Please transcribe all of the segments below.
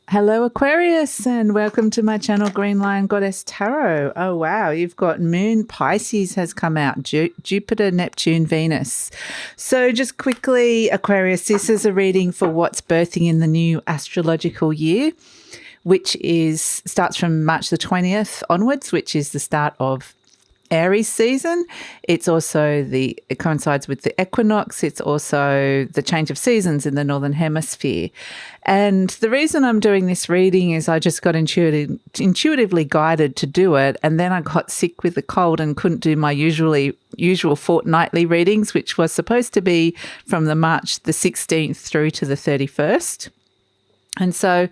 Hello Aquarius and welcome to my channel GreenLion Goddess Tarot. Oh wow, you've got Moon Pisces has come out, Jupiter, Neptune, Venus. So just quickly Aquarius, this is a reading for what's birthing in the new astrological year, which starts from March the 20th onwards, which is the start of Aries season. It coincides with the equinox. It's also the change of seasons in the Northern Hemisphere. And the reason I'm doing this reading is I just got intuitively guided to do it. And then I got sick with the cold and couldn't do my usual fortnightly readings, which was supposed to be from the March the 16th through to the 31st. And so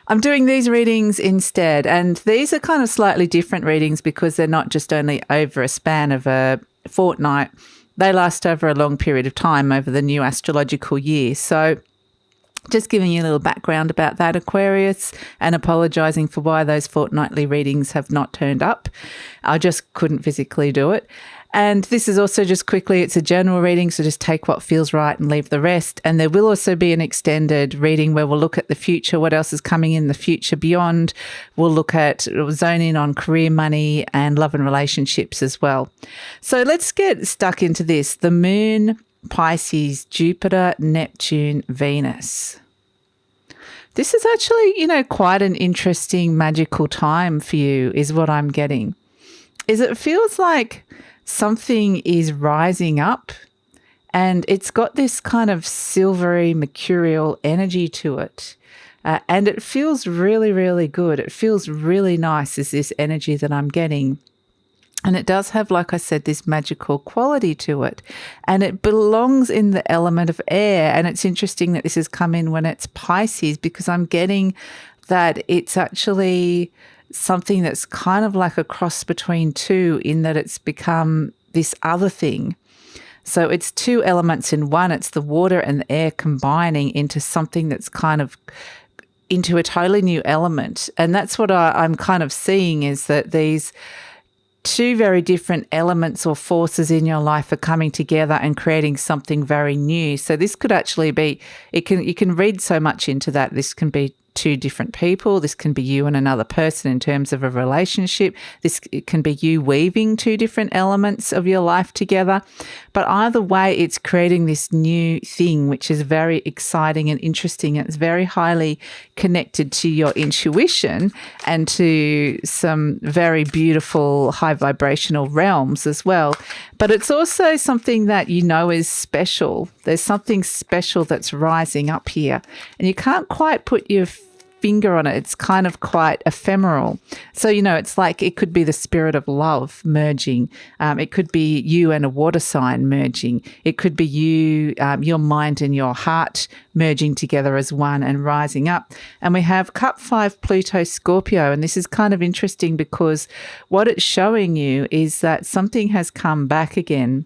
I'm doing these readings instead, and these are kind of slightly different readings because they're not just only over a span of a fortnight. They last over a long period of time over the new astrological year. So just giving you a little background about that, Aquarius, and apologising for why those fortnightly readings have not turned up. I just couldn't physically do it. And this is also just quickly, it's a general reading, so just take what feels right and leave the rest. And there will also be an extended reading where we'll look at the future, what else is coming in the future beyond. We'll zone in on career, money, and love and relationships as well. So let's get stuck into this. The Moon, Pisces, Jupiter, Neptune, Venus. This is actually, quite an interesting magical time for you is what I'm getting. It feels like something is rising up and it's got this kind of silvery mercurial energy to it. And it feels really, really good. It feels really nice is this energy that I'm getting. And it does have, like I said, this magical quality to it. And it belongs in the element of air. And it's interesting that this has come in when it's Pisces because I'm getting that it's actually something that's kind of like a cross between two in that it's become this other thing. So it's two elements in one. It's the water and the air combining into something that's kind of into a totally new element. And that's what I'm kind of seeing is that these two very different elements or forces in your life are coming together and creating something very new. So this could actually be, you can read so much into that. This can be two different people. This can be you and another person in terms of a relationship. It can be you weaving two different elements of your life together. But either way, it's creating this new thing, which is very exciting and interesting. It's very highly connected to your intuition and to some very beautiful high vibrational realms as well. But it's also something that is special. There's something special that's rising up here. And you can't quite put your finger on it. It's kind of quite ephemeral. So, it's like it could be the spirit of love merging. It could be you and a water sign merging. It could be you, your mind and your heart merging together as one and rising up. And we have Cup 5 Pluto Scorpio. And this is kind of interesting because what it's showing you is that something has come back again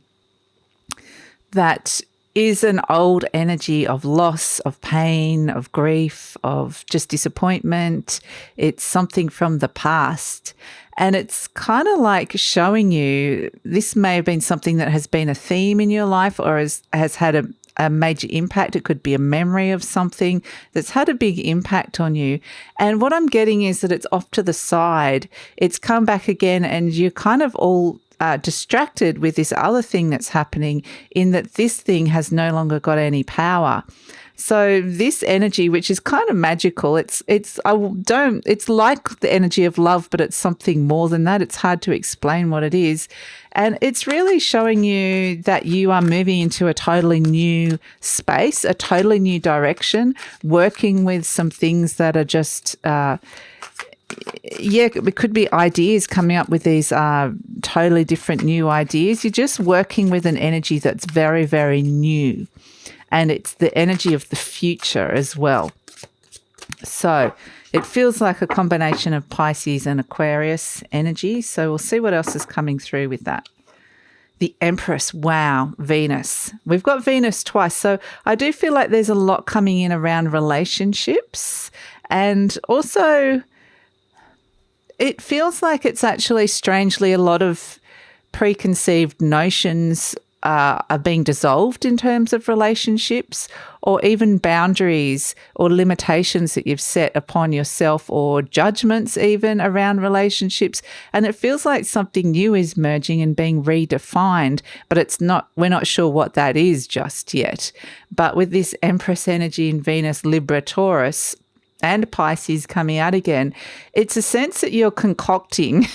that is an old energy of loss, of pain, of grief, of just disappointment. It's something from the past. And it's kind of like showing you this may have been something that has been a theme in your life or has had a major impact. It could be a memory of something that's had a big impact on you. And what I'm getting is that it's off to the side. It's come back again and you're kind of all distracted with this other thing that's happening in that this thing has no longer got any power. So this energy, which is kind of magical, it's like the energy of love, but it's something more than that. It's hard to explain what it is. And it's really showing you that you are moving into a totally new space, a totally new direction, working with some things that are just it could be ideas coming up with these totally different new ideas. You're just working with an energy that's very, very new. And it's the energy of the future as well. So it feels like a combination of Pisces and Aquarius energy. So we'll see what else is coming through with that. The Empress, wow, Venus. We've got Venus twice. So I do feel like there's a lot coming in around relationships. And also it feels like it's actually strangely a lot of preconceived notions are being dissolved in terms of relationships, or even boundaries or limitations that you've set upon yourself, or judgments even around relationships. And it feels like something new is merging and being redefined, but we're not sure what that is just yet. But with this Empress energy in Venus, Libra, Taurus, and Pisces coming out again, it's a sense that you're concocting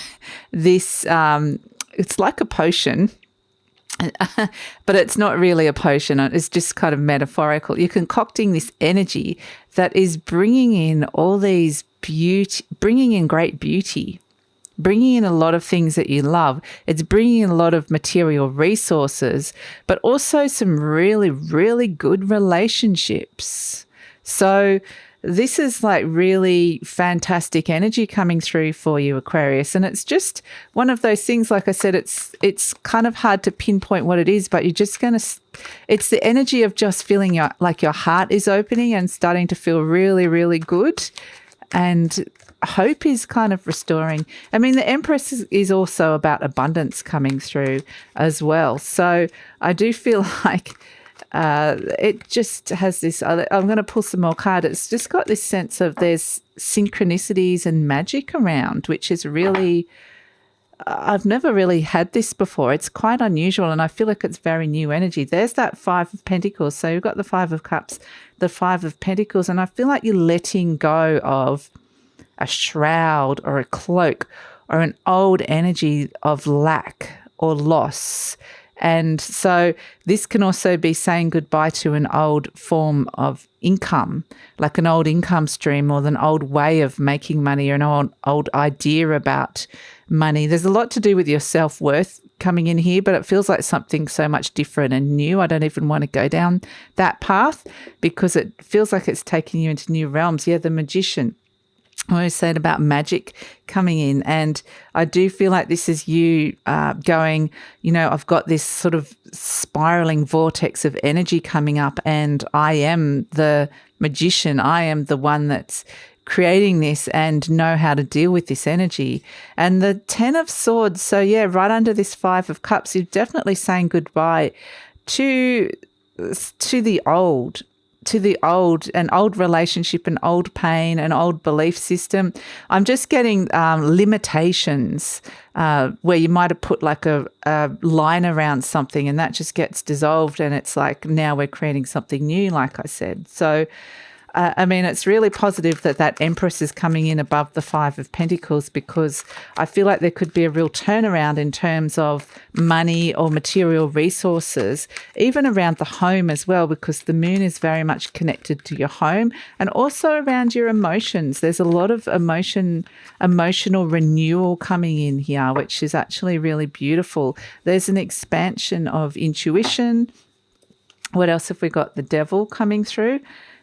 this, it's like a potion, but it's not really a potion. It's just kind of metaphorical. You're concocting this energy that is bringing in all these beauty, bringing in great beauty, bringing in a lot of things that you love. It's bringing in a lot of material resources, but also some really, really good relationships. So this is like really fantastic energy coming through for you, Aquarius. And it's just one of those things, like I said, it's kind of hard to pinpoint what it is, but you're just going to, it's the energy of just feeling like your heart is opening and starting to feel really, really good. And hope is kind of restoring. I mean, the Empress is also about abundance coming through as well. So I do feel like it just has this, I'm going to pull some more cards. It's just got this sense of there's synchronicities and magic around, which is really, I've never really had this before. It's quite unusual, and I feel like it's very new energy. There's that Five of Pentacles. So you've got the Five of Cups, the Five of Pentacles, and I feel like you're letting go of a shroud or a cloak or an old energy of lack or loss. And so this can also be saying goodbye to an old form of income, like an old income stream, or an old way of making money, or an old idea about money. There's a lot to do with your self-worth coming in here, but it feels like something so much different and new. I don't even want to go down that path because it feels like it's taking you into new realms. Yeah, the Magician. I always said about magic coming in, and I do feel like this is you going, I've got this sort of spiraling vortex of energy coming up, and I am the magician. I am the one that's creating this and know how to deal with this energy. And the Ten of Swords, so yeah, right under this Five of Cups, you're definitely saying goodbye to the old. An old relationship, an old pain, an old belief system. I'm just getting limitations where you might have put like a line around something, and that just gets dissolved, and it's like now we're creating something new, like I said. So I mean, it's really positive that Empress is coming in above the Five of Pentacles, because I feel like there could be a real turnaround in terms of money or material resources, even around the home as well, because the Moon is very much connected to your home, and also around your emotions. There's a lot of emotional renewal coming in here, which is actually really beautiful. There's an expansion of intuition. What else have we got? The Devil coming through.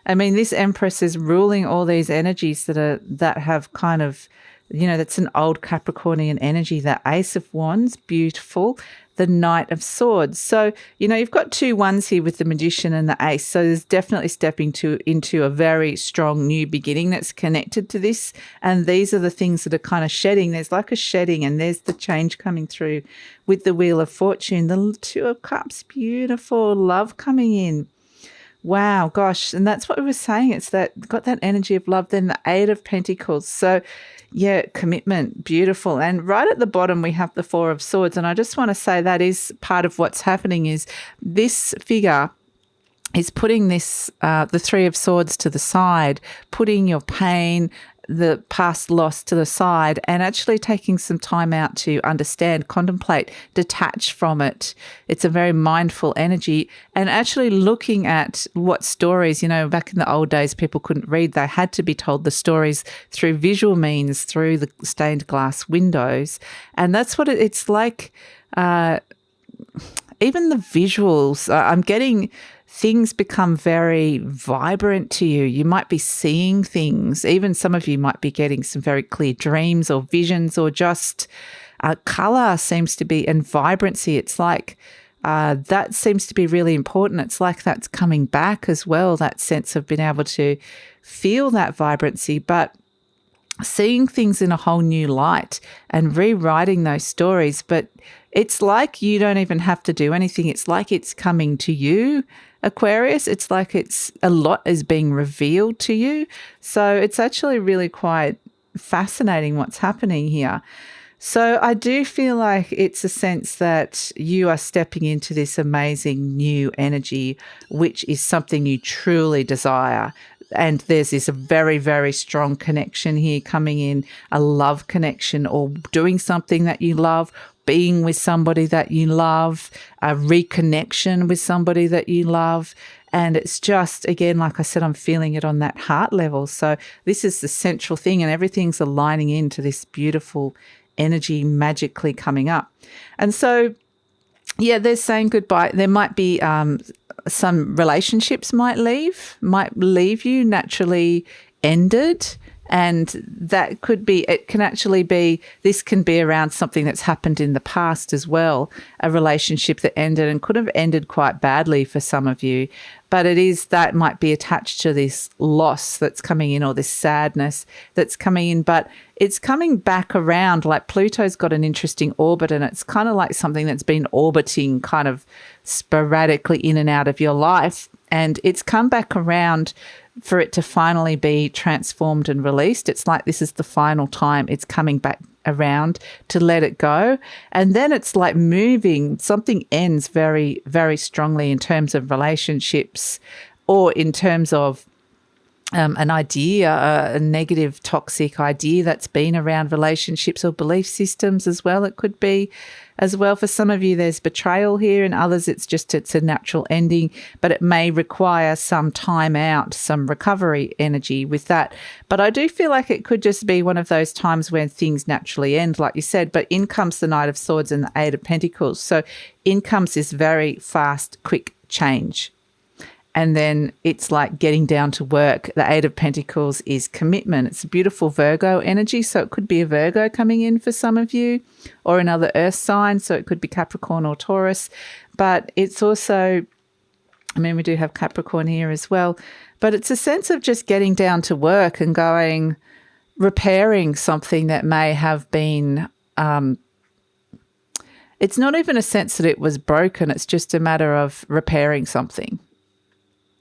I mean, this Empress is ruling all these energies that have kind of, that's an old Capricornian energy. The Ace of Wands, beautiful. The Knight of Swords. So, you've got two ones here with the Magician and the Ace. So there's definitely stepping into a very strong new beginning that's connected to this. And these are the things that are kind of shedding. There's like a shedding, and there's the change coming through with the Wheel of Fortune. The Two of Cups, beautiful. Love coming in. Wow, gosh. And that's what we were saying. It's got that energy of love. Then the Eight of Pentacles. So yeah, commitment, beautiful. And right at the bottom, we have the Four of Swords. And I just want to say that is part of what's happening is this figure is putting this, the Three of Swords to the side, putting your pain, the past loss to the side, and actually taking some time out to understand, contemplate, detach from it. It's a very mindful energy, and actually looking at what stories, back in the old days, people couldn't read. They had to be told the stories through visual means, through the stained glass windows. And that's what it's like. Even the visuals, I'm getting things become very vibrant to you. You might be seeing things. Even some of you might be getting some very clear dreams or visions, or just colour seems to be, and vibrancy. It's like that seems to be really important. It's like that's coming back as well, that sense of being able to feel that vibrancy, but seeing things in a whole new light and rewriting those stories. But it's like you don't even have to do anything. It's like it's coming to you, Aquarius. It's like a lot is being revealed to you. So it's actually really quite fascinating what's happening here. So I do feel like it's a sense that you are stepping into this amazing new energy, which is something you truly desire. And there's this very, very strong connection here coming in, a love connection, or doing something that you love, being with somebody that you love, a reconnection with somebody that you love. And it's just, again, like I said, I'm feeling it on that heart level. So this is the central thing, and everything's aligning into this beautiful energy magically coming up. And so, yeah, they're saying goodbye. There might be some relationships might leave you, naturally ended. And that could be, it can actually be, this can be around something that's happened in the past as well, a relationship that ended and could have ended quite badly for some of you. But it is, that might be attached to this loss that's coming in, or this sadness that's coming in. But it's coming back around, like Pluto's got an interesting orbit, and it's kind of like something that's been orbiting kind of sporadically in and out of your life. And it's come back around for it to finally be transformed and released. It's like this is the final time it's coming back around to let it go. And then it's like moving, something ends very, very strongly in terms of relationships, or in terms of an idea, a negative, toxic idea that's been around relationships or belief systems as well. It could be as well. For some of you, there's betrayal here, and others it's a natural ending, but it may require some time out, some recovery energy with that. But I do feel like it could just be one of those times when things naturally end, like you said. But in comes the Knight of Swords and the Eight of Pentacles. So in comes this very fast, quick change. And then it's like getting down to work. The Eight of Pentacles is commitment. It's a beautiful Virgo energy. So it could be a Virgo coming in for some of you, or another earth sign. So it could be Capricorn or Taurus. But it's also, I mean, we do have Capricorn here as well. But it's a sense of just getting down to work and going, repairing something that may have been, it's not even a sense that it was broken. It's just a matter of repairing something.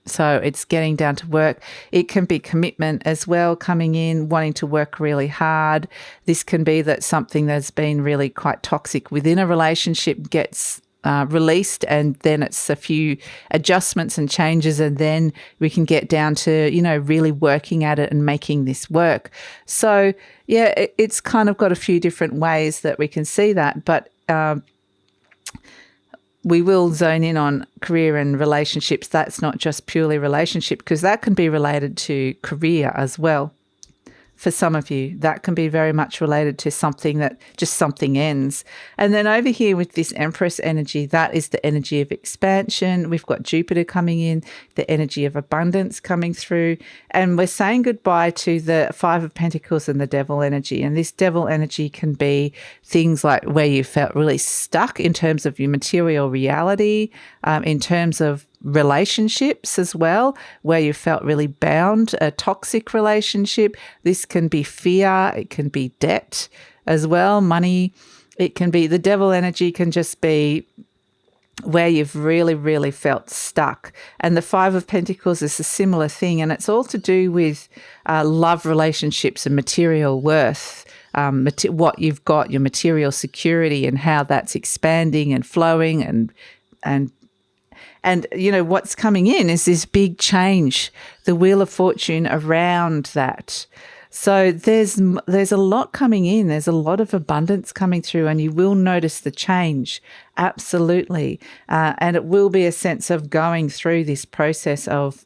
So it's getting down to work. It can be commitment as well, coming in, wanting to work really hard. This can be that something that's been really quite toxic within a relationship gets released, and then it's a few adjustments and changes, and then we can get down to, really working at it and making this work. So, yeah, it's kind of got a few different ways that we can see that, but we will zone in on career and relationships. That's not just purely relationship, because that can be related to career as well. For some of you, that can be very much related to something that just something ends. And then over here with this Empress energy, that is the energy of expansion. We've got Jupiter coming in, the energy of abundance coming through. And we're saying goodbye to the Five of Pentacles and the Devil energy. And this Devil energy can be things like where you felt really stuck in terms of your material reality, in terms of relationships as well, where you felt really bound, a toxic relationship. This can be fear, it can be debt as well, money. It can be, the Devil energy can just be where you've really, really felt stuck. And the Five of Pentacles is a similar thing, and it's all to do with love relationships and material worth. What you've got, your material security, and how that's expanding and flowing, and what's coming in is this big change, the Wheel of Fortune around that. So there's a lot coming in. There's a lot of abundance coming through, and you will notice the change, absolutely. And it will be a sense of going through this process of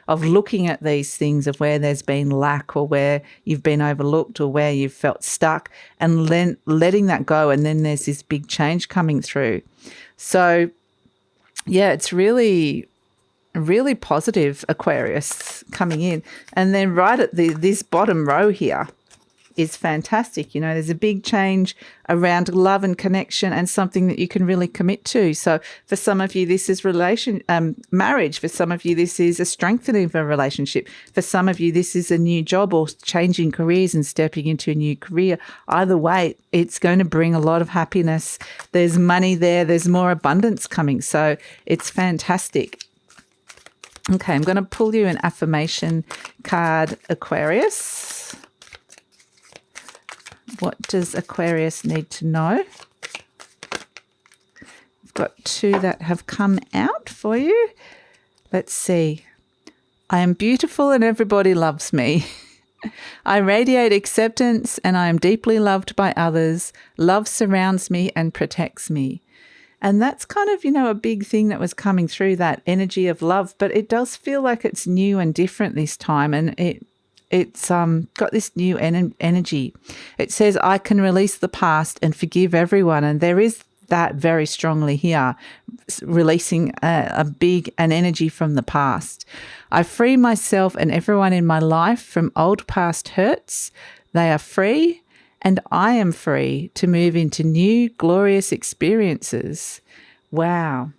looking at these things of where there's been lack, or where you've been overlooked, or where you've felt stuck, and then letting that go. And then there's this big change coming through. So yeah, it's really, really positive, Aquarius, coming in. And then right at this bottom row here, is fantastic. You know, there's a big change around love and connection and something that you can really commit to. So for some of you, this is marriage. For some of you, this is a strengthening of a relationship. For some of you, this is a new job or changing careers and stepping into a new career. Either way, it's going to bring a lot of happiness. There's money there. There's more abundance coming. So it's fantastic. Okay, I'm going to pull you an affirmation card, Aquarius. What does Aquarius need to know? I've got 2 that have come out for you. Let's see. I am beautiful and everybody loves me. I radiate acceptance and I am deeply loved by others. Love surrounds me and protects me. And that's kind of, you know, a big thing that was coming through, that energy of love. But it does feel like it's new and different this time. And it's got this new energy. It says, I can release the past and forgive everyone. And there is that very strongly here, releasing an energy from the past. I free myself and everyone in my life from old past hurts. They are free and I am free to move into new glorious experiences. Wow.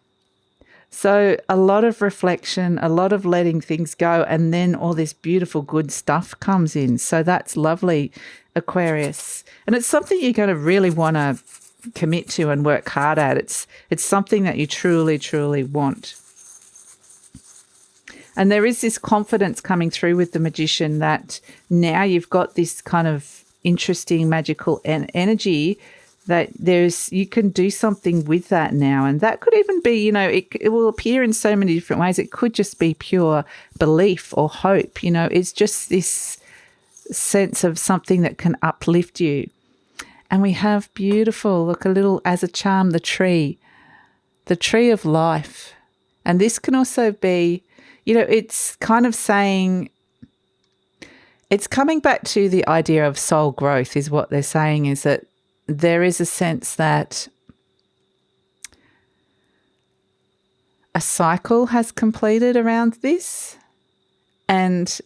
So a lot of reflection, a lot of letting things go, and then all this beautiful good stuff comes in. So that's lovely, Aquarius. And it's something you're going to really want to commit to and work hard at. It's something that you truly, truly want. And there is this confidence coming through with the Magician that now you've got this kind of interesting magical energy that you can do something with that now. And that could even be, you know, it will appear in so many different ways. It could just be pure belief or hope. You know, it's just this sense of something that can uplift you. And we have beautiful, look, a little, as a charm, the tree of life. And this can also be, you know, it's kind of saying, it's coming back to the idea of soul growth is what they're saying, is that there is a sense that a cycle has completed around this. And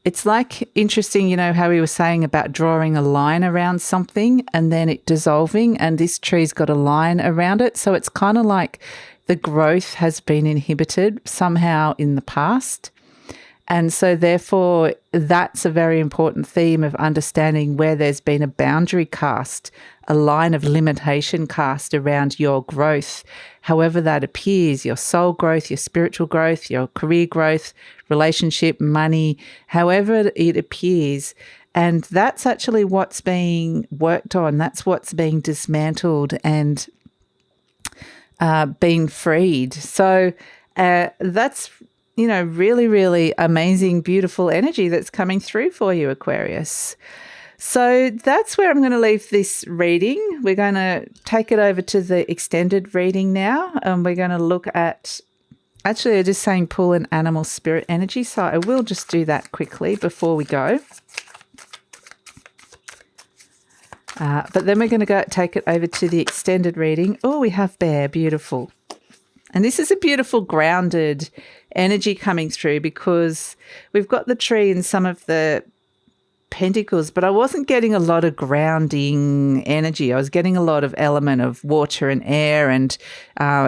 it's like interesting, you know, how we were saying about drawing a line around something and then it dissolving, and this tree's got a line around it. So it's kind of like the growth has been inhibited somehow in the past. And so therefore, that's a very important theme of understanding where there's been a boundary cast, a line of limitation cast around your growth, however that appears, your soul growth, your spiritual growth, your career growth, relationship, money, however it appears. And that's actually what's being worked on. That's what's being dismantled and being freed. So that's, you know, really, really amazing, beautiful energy that's coming through for you, Aquarius. So that's where I'm going to leave this reading. We're going to take it over to the extended reading now. And we're going to look at, actually, I'm just saying pull an animal spirit energy. So I will just do that quickly before we go. But then we're going to take it over to the extended reading. Oh, we have bear, beautiful. And this is a beautiful grounded energy coming through because we've got the tree and some of the pentacles, but I wasn't getting a lot of grounding energy. I was getting a lot of element of water and air, and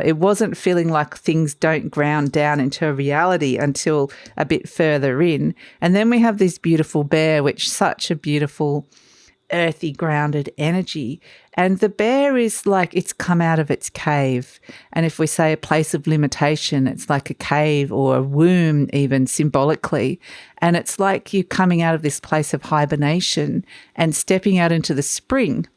it wasn't feeling like things don't ground down into a reality until a bit further in. And then we have this beautiful bear, which is such a beautiful earthy grounded energy. And the bear is like it's come out of its cave. And if we say a place of limitation, it's like a cave or a womb, even symbolically. And it's like you coming out of this place of hibernation and stepping out into the spring.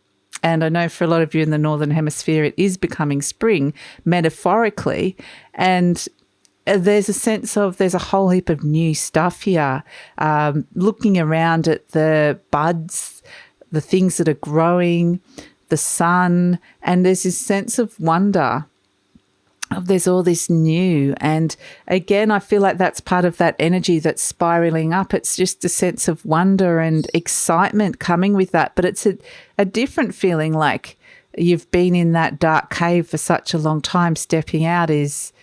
And I know for a lot of you in the Northern Hemisphere, it is becoming spring metaphorically. And there's a sense of there's a whole heap of new stuff here. Looking around at the buds, the things that are growing, the sun, and there's this sense of wonder of there's all this new. And again, I feel like that's part of that energy that's spiraling up. It's just a sense of wonder and excitement coming with that. But it's a different feeling, like you've been in that dark cave for such a long time. Stepping out is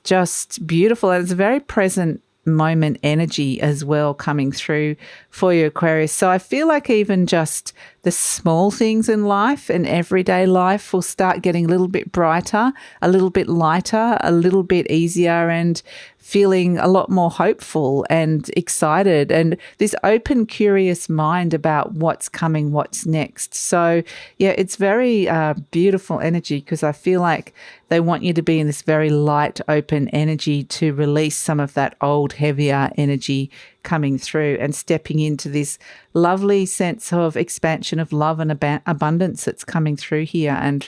just beautiful. And it's a very present moment energy as well coming through for you, Aquarius. So I feel like even just the small things in life and everyday life will start getting a little bit brighter, a little bit lighter, a little bit easier, and feeling a lot more hopeful and excited, and this open, curious mind about what's coming, what's next. So yeah, it's very beautiful energy, because I feel like they want you to be in this very light, open energy to release some of that old, heavier energy coming through and stepping into this lovely sense of expansion of love and abundance that's coming through here, and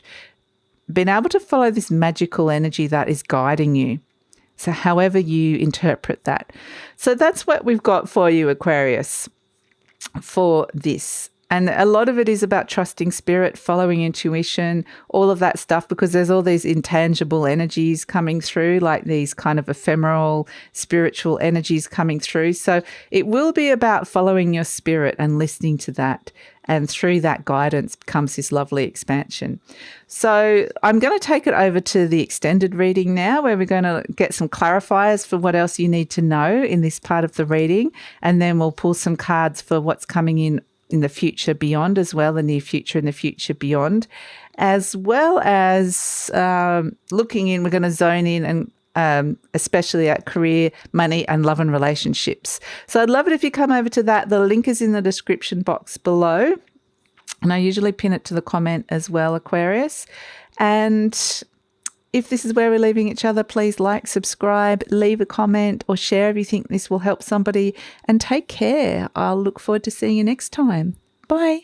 being able to follow this magical energy that is guiding you. So however you interpret that. So that's what we've got for you, Aquarius, for this. And a lot of it is about trusting spirit, following intuition, all of that stuff, because there's all these intangible energies coming through, like these kind of ephemeral spiritual energies coming through. So it will be about following your spirit and listening to that. And through that guidance comes this lovely expansion. So I'm going to take it over to the extended reading now, where we're going to get some clarifiers for what else you need to know in this part of the reading. And then we'll pull some cards for what's coming in the future beyond as well, the near future and the future beyond, as well as looking in, we're going to zone in and especially at career, money, and love and relationships. So I'd love it if you come over to that. The link is in the description box below, and I usually pin it to the comment as well, Aquarius. And if this is where we're leaving each other, please like, subscribe, leave a comment, or share if you think this will help somebody, and take care. I'll look forward to seeing you next time. Bye.